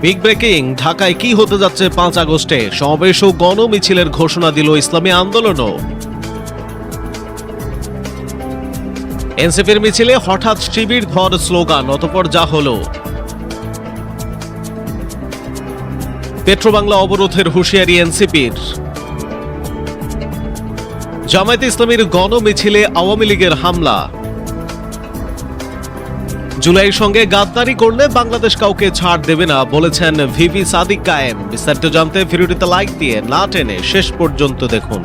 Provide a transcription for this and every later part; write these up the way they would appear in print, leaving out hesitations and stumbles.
Big breaking, ঢাকায় কি হতে যাচ্ছে 5 আগস্টে? সমাবেশ ও গণমিছিলের ঘোষণা দিল ইসলামী আন্দোলনও। এনসিপির মিছিলে হঠাৎ শিবির ধর স্লোগান, অতঃপর যা হলো। পেট্রোবাংলা অবরোধের হুঁশিয়ারি এনসিপির। জামায়াতে ইসলামীর গণমিছিলে আওয়ামী লীগের হামলা। জুলাইয়ের সঙ্গে গাদ্দারি করলে বাংলাদেশ কাউকে ছাড় দেবে না বলেছেন ভিপি সাদিক কায়েম। বিস্তারিত জানতে ভিডিওটিতে লাইক দিয়ে না টেনে শেষ পর্যন্ত দেখুন।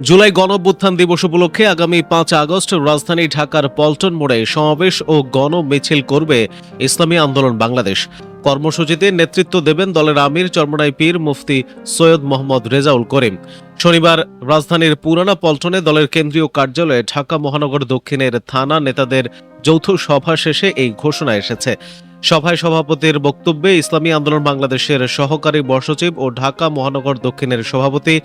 জুলাই গণঅভ্যুত্থান দিবস উপলক্ষে আগামী 5 আগস্ট রাজধানী ঢাকার পল্টন মোড়ে সমাবেশ ও গণমিছিল করবে ইসলামী আন্দোলন বাংলাদেশ। কর্মসূচিতে নেতৃত্ব দেবেন দলের আমির চরমনাই পীর মুফতি সৈয়দ মোহাম্মদ রেজাউল করিম। শনিবার রাজধানীর পুরানা পল্টনে দলের কেন্দ্রীয় কার্যালয়ে ঢাকা মহানগর দক্ষিণের থানা নেতাদের যৌথ সভা শেষে এই ঘোষণা এসেছে। সভায় সভাপতির বক্তব্যে ইসলামী আন্দোলন বাংলাদেশের সহকারী মহাসচিব ও ঢাকা মহানগর দক্ষিণের সভাপতি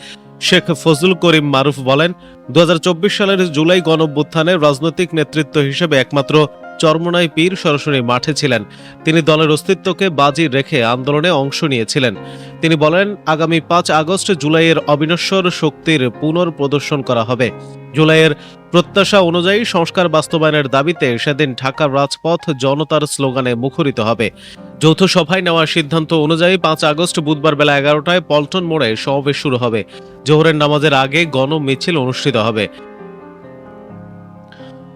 শেখ ফজলুল করিম মারুফ বলেন, 2024 সালের জুলাই গণঅভ্যুত্থানে রাজনৈতিক নেতৃত্ব হিসেবে একমাত্র চরমনাই পীর সরাসরি মাঠে ছিলেন। তিনি দলের অস্তিত্বকে বাজি রেখে আন্দোলনে অংশ নিয়েছিলেন। তিনি বলেন, আগামী 5 আগস্ট জুলাইয়ের অবিনশ্বর শক্তির পুনঃপ্রদর্শন করা হবে। জুলাইয়ের প্রত্যাশা অনুযায়ী সংস্কার বাস্তবায়নের দাবিতে সেদিন ঢাকার রাজপথ জনতার স্লোগানে মুখরিত হবে। যৌথ সভায় নেওয়া সিদ্ধান্ত অনুযায়ী 5 আগস্ট বুধবার বেলা 11টায় পল্টন মোড়ে সমাবেশ শুরু হবে। জোহরের নামাজের আগে গণমিছিল অনুষ্ঠিত হবে।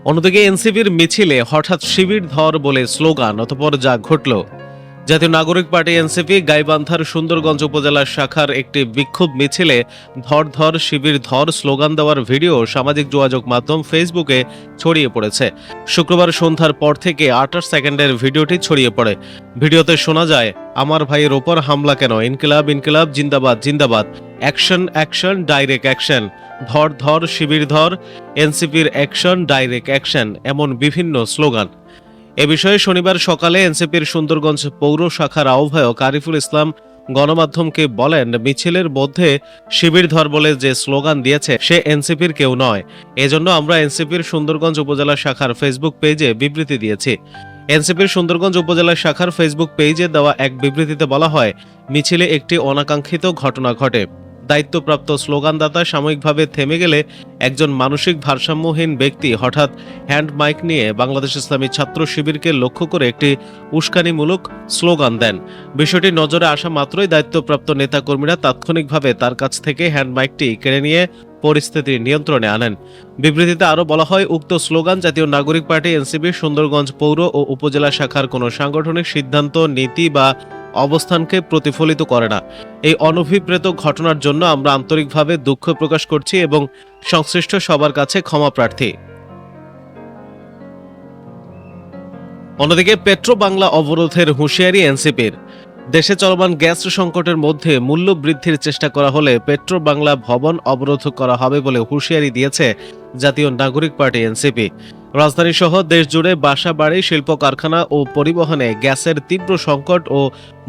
অন্যদিকে এনসিপির মিছিলে হঠাৎ শিবির ধর বলে স্লোগান, অতঃপর যা ঘটল। জাতীয় নাগরিক পার্টি এনসিপি গাইবান্ধার সুন্দরগঞ্জ উপজেলা শাখার একটি বিক্ষোভ মিছিলে ধর ধর শিবির ধর স্লোগান দেওয়ার ভিডিও সামাজিক যোগাযোগ মাধ্যম ফেসবুকে ছড়িয়ে পড়েছে। শুক্রবার সন্ধ্যার পর থেকে 28 সেকেন্ডের ভিডিওটি ছড়িয়ে পড়ে। ভিডিওতে শোনা যায়, আমার ভাইয়ের ওপর হামলা কেন, ইনকিলাব ইনকিলাব, জিন্দাবাদ জিন্দাবাদ, অ্যাকশন অ্যাকশন, ডাইরেক্ট অ্যাকশন, ধর ধর শিবির ধর, এনসিপির অ্যাকশন ডাইরেক্ট অ্যাকশন, এমন বিভিন্ন স্লোগান। এ বিষয়ে শনিবার সকালে এনসিপির সুন্দরগঞ্জ পৌর শাখার আহ্বায়ক আরিফুল ইসলাম গণমাধ্যমকে বলেন, মিছিলের মধ্যে শিবির ধর বলে যে স্লোগান দিয়েছে সে এনসিপির কেউ নয়। এজন্য আমরা এনসিপির সুন্দরগঞ্জ উপজেলা শাখার ফেসবুক পেজে বিবৃতি দিয়েছি। এনসিপির সুন্দরগঞ্জ উপজেলা শাখার ফেসবুক পেজে দেওয়া এক বিবৃতিতে বলা হয়, মিছিলে একটি অনাকাঙ্ক্ষিত ঘটনা ঘটে। দায়িত্বপ্রাপ্ত স্লোগানদাতা সাময়িকভাবে থেমে গেলে একজন মানসিক ভারসাম্যহীন ব্যক্তি হঠাৎ হ্যান্ড মাইক নিয়ে বাংলাদেশ ইসলামী ছাত্র শিবিরকে লক্ষ্য করে একটি উস্কানিমূলক স্লোগান দেন। বিষয়টি নজরে আসা মাত্রই দায়িত্বপ্রাপ্ত নেতাকর্মীরা তাৎক্ষণিকভাবে তার কাছ থেকে হ্যান্ড মাইকটি কেড়ে নিয়ে পরিস্থিতি নিয়ন্ত্রণে আনেন। বিবৃতিতে আরও বলা হয়, উক্ত স্লোগান জাতীয় নাগরিক পার্টি এনসিপি সুন্দরগঞ্জ পৌর ও উপজেলা শাখার কোনো সাংগঠনিক সিদ্ধান্ত, নীতি বা অবস্থানকে প্রতিফলিত করে না। এই অনভিপ্রেত ঘটনার জন্য আমরা আন্তরিকভাবে দুঃখ প্রকাশ করছি এবং সংশ্লিষ্ট সবার কাছে ক্ষমা প্রার্থী। অন্যদিকে পেট্রোবাংলা অবরোধের হুঁশিয়ারি এনসিপির। দেশে চলমান গ্যাস সংকটের মধ্যে মূল্য বৃদ্ধির চেষ্টা করা হলে পেট্রোবাংলা ভবন অবরোধ করা হবে বলে হুঁশিয়ারি দিয়েছে জাতীয় নাগরিক পার্টি এনসিপি। রাজধানী সহ দেশ জুড়ে বাসা বাড়ি, শিল্প কারখানা ও পরিবহনে গ্যাসের তীব্র সংকট ও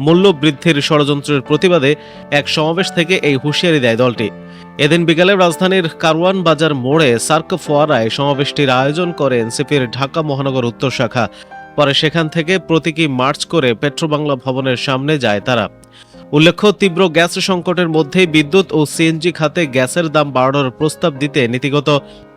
মূল্য বৃদ্ধির ষড়যন্ত্রের প্রতিবাদে এক সমাবেশ থেকে এই হুঁশিয়ারি দেয় দলটি। এদিন বিকালে রাজধানীর কারওয়ান বাজার মোড়ে সার্ক ফোয়ারায় সমাবেশটির আয়োজন করে এনসিপির ঢাকা মহানগর উত্তর শাখা। পরে সেখান থেকে প্রতীকী মার্চ করে পেট্রোবাংলা ভবনের সামনে যায় তারা। উল্লেখ্য, তীব্র গ্যাস সংকটের মধ্যেই বিদ্যুৎ ও সিএনজি খাতে গ্যাসের দাম বাড়ানোর প্রস্তাব দিতে নীতিগত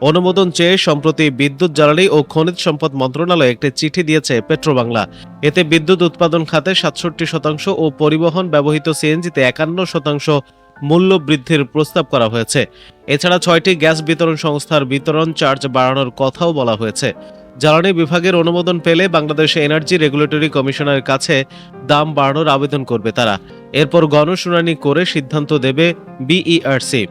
অনুমোদন চেয়ে সম্প্রতি বিদ্যুৎ, জ্বালানি ও খনিজ সম্পদ মন্ত্রণালয়ে একটি চিঠি দিয়েছে পেট্রোবাংলা। এতে বিদ্যুৎ উৎপাদন খাতে 67% ও পরিবহন ব্যবহৃত সিএনজিতে 51% মূল্য বৃদ্ধির প্রস্তাব করা হয়েছে। এছাড়া 6টি গ্যাস বিতরণ সংস্থার বিতরণ চার্জ বাড়ানোর কথাও বলা হয়েছে। জ্বালানি বিভাগের অনুমোদন পেলে বাংলাদেশ এনার্জি রেগুলেটরি কমিশনের কাছে দাম বাড়ানোর আবেদন করবে তারা। এরপর গণশুনানি করে সিদ্ধান্ত দেবে বিইআরসি।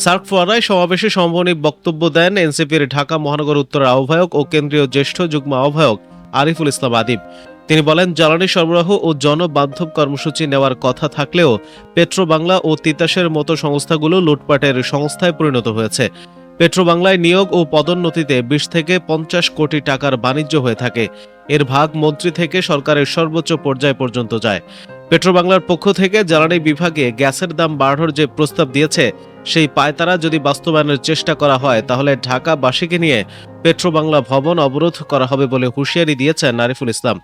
সার্ক ফোয়ারায় সমাবেশে সমাপনী বক্তব্য দেন এনসিপির ঢাকা মহানগর উত্তরের আহ্বায়ক ও কেন্দ্রীয় জ্যেষ্ঠ যুগ্ম আহ্বায়ক আরিফুল ইসলাম আদিব। তিনি বলেন, জ্বালানি সরবরাহ ও জনবান্ধব কর্মসূচি নেওয়ার কথা থাকলেও পেট্রোবাংলা ও তিতাসের মতো সংস্থাগুলো লুটপাটের সংস্থায় পরিণত হয়েছে। পেট্রোবাংলায় নিয়োগ ও পদোন্নতিতে 20 থেকে 50 কোটি টাকার বাণিজ্য হয়ে থাকে। এর ভাগ মন্ত্রী থেকে সরকারের সর্বোচ্চ পর্যায় পর্যন্ত যায়। পেট্রোবাংলার পক্ষ থেকে জ্বালানি বিভাগে গ্যাসের দাম বাড়ানোর যে প্রস্তাব দিয়েছে সেই পায়তারা যদি বাস্তবায়নের চেষ্টা করা হয় তাহলে ঢাকাবাসীকে নিয়ে পেট্রোবাংলা ভবন অবরোধ করা হবে বলে হুঁশিয়ারি দিয়েছেন আরিফুল ইসলাম।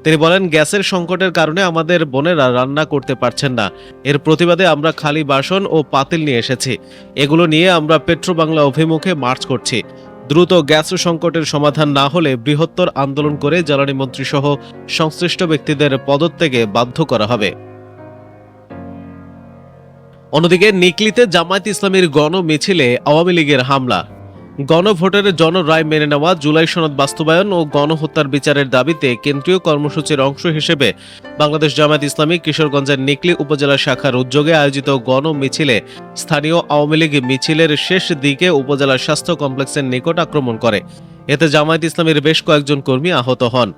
তিনি বলেন, গ্যাসের সংকটের কারণে আমাদের বোনেরা রান্না করতে পারছেন না। এর প্রতিবাদে আমরা খালি বাসন ও পাতিল নিয়ে এসেছি। এগুলো নিয়ে আমরা পেট্রোবাংলা অভিমুখে মার্চ করছি। দ্রুত গ্যাস সংকটের সমাধান না হলে বৃহত্তর আন্দোলন করে জ্বালানি মন্ত্রী সহ সংশ্লিষ্ট ব্যক্তিদের পদত্যাগে বাধ্য করা হবে। অন্যদিকে নিকলিতে জামায়াত ইসলামীর গণমিছিলে আওয়ামী লীগের হামলা। গণভোটের জনরায় মেনে নেওয়া, জুলাই সনদ বাস্তবায়ন ও গণহত্যার বিচারের দাবিতে কেন্দ্রীয় কর্মসূচির অংশ হিসেবে বাংলাদেশ জামায়াত ইসলামী কিশোরগঞ্জের নিকলি উপজেলা শাখার উদ্যোগে আয়োজিত গণমিছিলে স্থানীয় আওয়ামী লীগ মিছিলের শেষ দিকে উপজেলা স্বাস্থ্য কমপ্লেক্সের নিকট আক্রমণ করে। এতে জামায়াত ইসলামীর বেশ কয়েকজন কর্মী আহত হন।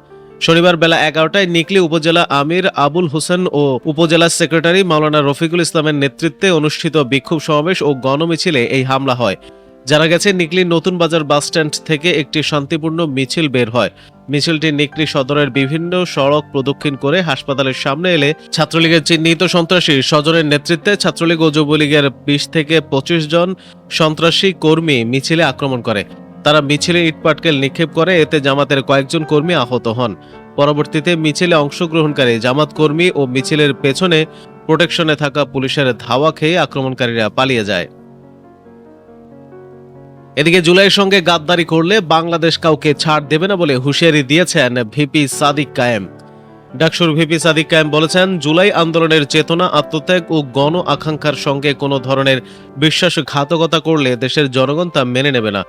শনিবার বেলা 11টায় নিকলি উপজেলা আমির আবুল হোসেন ও উপজেলা সেক্রেটারি মাওলানা রফিকুল ইসলামের নেতৃত্বে অনুষ্ঠিত বিক্ষোভ সমাবেশ ও গণমিছিলে এই হামলা হয়। জানা গেছে, নিকলি নতুন বাজার বাসস্ট্যান্ড থেকে একটি শান্তিপূর্ণ মিছিল বের হয়। মিছিলটি নিকলি সদরের বিভিন্ন সড়ক প্রদক্ষিণ করে হাসপাতালের সামনে এলে ছাত্রলীগের চিহ্নিত সন্ত্রাসী সজনের নেতৃত্বে ছাত্রলীগ ও যুবলীগের 20 থেকে 25 জন সন্ত্রাসী কর্মী মিছিলে আক্রমণ করে। তারা মিছিলে ইটপাটকেল নিক্ষেপ করে, এতে জামাতের কয়েকজন কর্মী আহত হন। পরবর্তীতে মিছিলে অংশগ্রহণকারী জামাত কর্মী ও মিছিলের পেছনে প্রোটেকশনে থাকা পুলিশের ধাওয়া খেয়ে আক্রমণকারীরা পালিয়ে যায়। এদিকে জুলাইয়ের সঙ্গে গাদ্দারি করলে বাংলাদেশ কাউকে ছাড় দেবে না বলে হুঁশিয়ারি দিয়েছেন ভিপি সাদিক কায়েম। ডাকসুর ভিপি সাদিক কায়েম বলেছেন, জুলাই আন্দোলনের চেতনা, আত্মত্যাগ ও গণ আকাঙ্ক্ষার সঙ্গে কোনো ধরনের বিশ্বাসঘাতকতা করলে দেশের জনগণ তা মেনে নেবে না।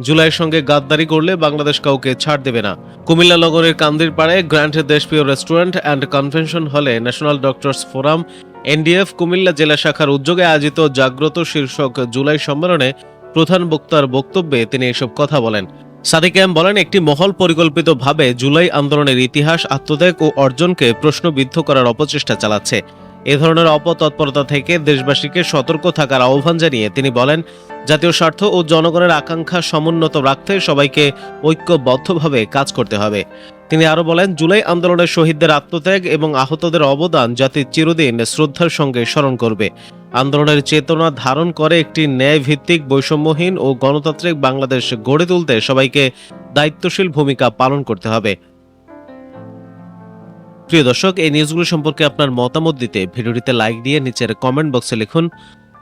জুলাইয়ের সঙ্গে গাদ্দারি করলে বাংলাদেশ কাউকে ছাড় দেবে না। কুমিল্লা নগরের কান্দিরপাড়ে grand Deshpriya restaurant and convention হলে national doctors forum NDF Comilla জেলা শাখার উদ্যোগে আয়োজিত জাগ্রত শীর্ষক জুলাই সম্মেলনে প্রধান বক্তার বক্তব্যে তিনি এসব কথা বলেন। সাদিক কায়েম বলেন, একটি মহল পরিকল্পিতভাবে জুলাই আন্দোলনের ইতিহাস, আত্মত্যাগ ও অর্জনকে প্রশ্নবিদ্ধ করার অপচেষ্টা চালাচ্ছে। এ ধরনের অপতৎপরতা থেকে দেশবাসীকে সতর্ক থাকার আহ্বান জানিয়ে তিনি বলেন, জাতীয় স্বার্থ ও জনগণের আকাঙ্ক্ষা সমুন্নত রাখতে সবাইকে ঐক্যবদ্ধভাবে কাজ করতে হবে। তিনি আরো বলেন, জুলাই আন্দোলনের শহীদদের আত্মত্যাগ এবং আহতদের অবদান জাতি চিরদিন শ্রদ্ধার সঙ্গে স্মরণ করবে। আন্দোলনের চেতনা ধারণ করে একটি ন্যায়ভিত্তিক, বৈষম্যহীন ও গণতান্ত্রিক বাংলাদেশ গড়ে তুলতে সবাইকে দায়িত্বশীল ভূমিকা পালন করতে হবে। প্রিয় দর্শক, এই নিউজগুলো সম্পর্কে আপনার মতামত দিতে ভিডিওটিতে লাইক দিয়ে নিচের কমেন্ট বক্সে লিখুন।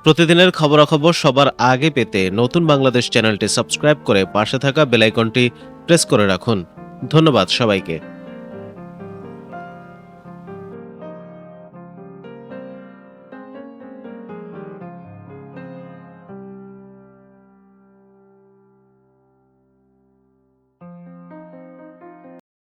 প্রতিদিনের খবরাখবর সবার আগে পেতে নতুন বাংলাদেশ চ্যানেলটি সাবস্ক্রাইব করে পাশে থাকা বেল আইকনটি প্রেস করে রাখুন। ধন্যবাদ সবাইকে।